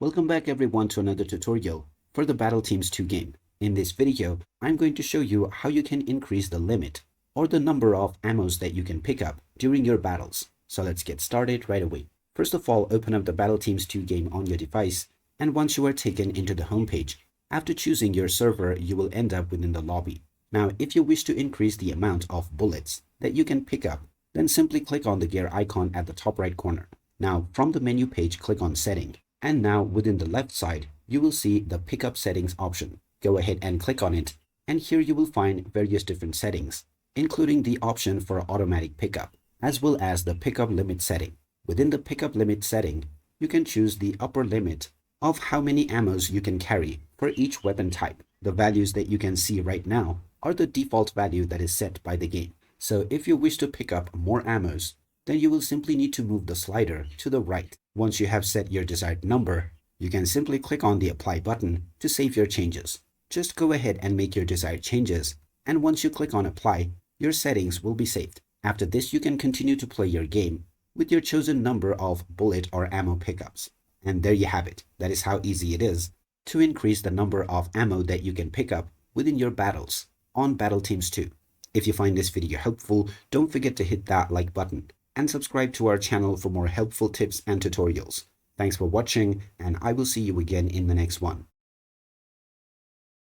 Welcome back everyone to another tutorial for the Battle Teams 2 game. In this video, I'm going to show you how you can increase the limit or the number of ammos that you can pick up during your battles. So let's get started right away. First of all, open up the Battle Teams 2 game on your device, and once you are taken into the home page, after choosing your server, you will end up within the lobby. Now, if you wish to increase the amount of bullets that you can pick up, then simply click on the gear icon at the top right corner. Now, from the menu page, click on Setting. And now within the left side, you will see the Pickup Settings option. Go ahead and click on it. And here you will find various different settings, including the option for automatic pickup, as well as the pickup limit setting. Within the pickup limit setting, you can choose the upper limit of how many ammos you can carry for each weapon type. The values that you can see right now are the default value that is set by the game. So if you wish to pick up more ammos, then you will simply need to move the slider to the right. Once you have set your desired number, you can simply click on the Apply button to save your changes. Just go ahead and make your desired changes, and once you click on Apply, your settings will be saved. After this, you can continue to play your game with your chosen number of bullet or ammo pickups. And there you have it. That is how easy it is to increase the number of ammo that you can pick up within your battles on Battle Teams 2. If you find this video helpful, don't forget to hit that like button and subscribe to our channel for more helpful tips and tutorials. Thanks for watching, and I will see you again in the next one.